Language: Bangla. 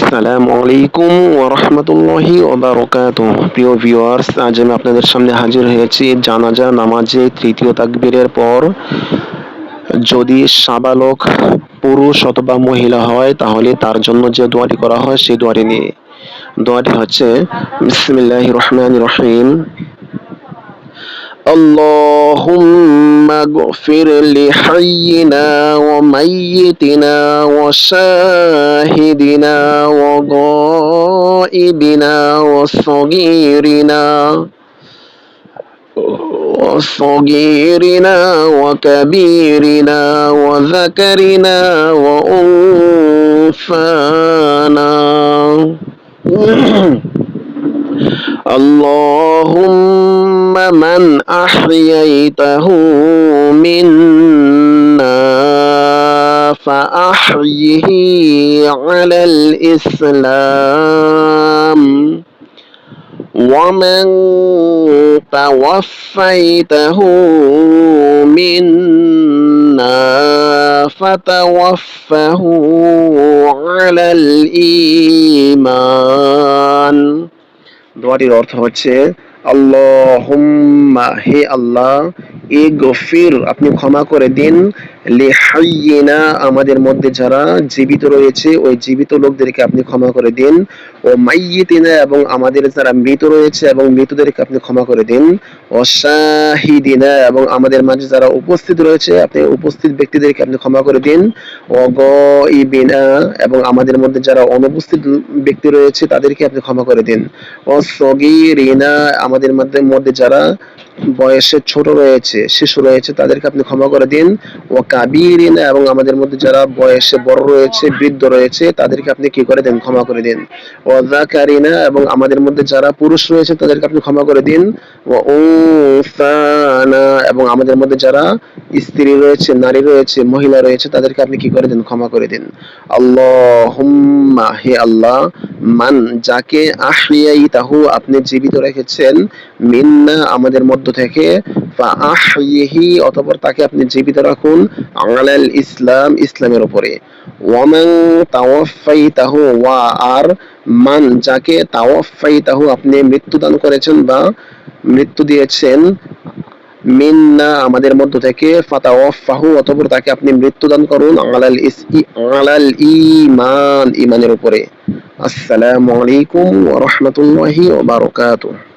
আসসালামু আলাইকুম ওয়া রাহমাতুল্লাহি ওয়া বারাকাতুহু। প্রিয় ভিউয়ার্স, আজ আমি আপনাদের সামনে হাজির হয়েছি জানাজা নামাজে তৃতীয় তাকবীরের পর যদি সাবালক পুরুষ অথবা মহিলা হয় তাহলে তার জন্য যে দোয়াটি করা হয় সেই দোয়াটি নিয়ে। দোয়াটি হচ্ছে বিসমিল্লাহির রহমানির রহিম। اللهم اغفر لحينا وميتنا وشاهدنا وغائبنا وصغيرنا وكبيرنا وذكرنا وأنثانا اللهم من أحييته منا فأحيه على الإسلام ومن توفيته منا فتوفه على الإيمان। দোয়াটির অর্থ হচ্ছে আল্লাহুম্মা, হে আল্লাহ, ইগফির, আপনি ক্ষমা করে দিন, লিহাইয়িনা, আমাদের মধ্যে যারা জীবিত রয়েছে ওই জীবিত লোকদেরকে আপনি ক্ষমা করে দিন, ও মাইয়িতিনা, এবং আমাদের যারা মৃত রয়েছে এবং মৃতদেরকে আপনি ক্ষমা করে দিন, ও শাহিদিনা, এবং আমাদের মাঝে যারা উপস্থিত রয়েছে আপনি উপস্থিত ব্যক্তিদেরকে আপনি ক্ষমা করে দিন, ও গায়িবিনা, এবং আমাদের মধ্যে যারা অনুপস্থিত ব্যক্তি রয়েছে তাদেরকে আপনি ক্ষমা করে দিন, ও সগীরিনা, আমাদের মধ্যে যারা বয়সে ছোট রয়েছে, শিশু রয়েছে, তাদেরকে আপনি ক্ষমা করে দিন, ও কাবীরিনা, এবং আমাদের মধ্যে যারা বয়সে বড় রয়েছে, বৃদ্ধ রয়েছে, তাদেরকে আপনি কি করে দেন, ক্ষমা করে দিন, ও যাকারিনা, এবং আমাদের মধ্যে যারা পুরুষ রয়েছে তাদেরকে আপনি ক্ষমা করে দিন, ও উনসানা, এবং আমাদের মধ্যে যারা স্ত্রী রয়েছে, নারী রয়েছে, মহিলা রয়েছে, তাদেরকে আপনি কি করে দিন, ক্ষমা করে দিন। আল্লাহুম্মা, হে আল্লাহ, মান, যাকে, আহইয়াইতাহু, আপনি জীবিত রেখেছেন, মিন্না, আমাদের মধ্য থেকে, ফাআহইহি, অতঃপর তাকে আপনি জীবিত রাখুন, আলাল ইসলাম, ইসলামের উপরে, ওয়ামান তাওয়াফাইতাহু, ওয়া, আর, মান, যাকে, তাওয়াফাইতাহু, আপনি মৃত্যুদান করেছেন বা মৃত্যু দিয়েছেন, মিন্না, আমাদের মধ্য থেকে, ফাতাওয়াফাহু, অতঃপর তাকে আপনি মৃত্যুদান করুন, আলাল ঈমান, ঈমানের উপরে। আসসালামু আলাইকুম ওয়া রাহমাতুল্লাহি ওয়া বারাকাতুহু।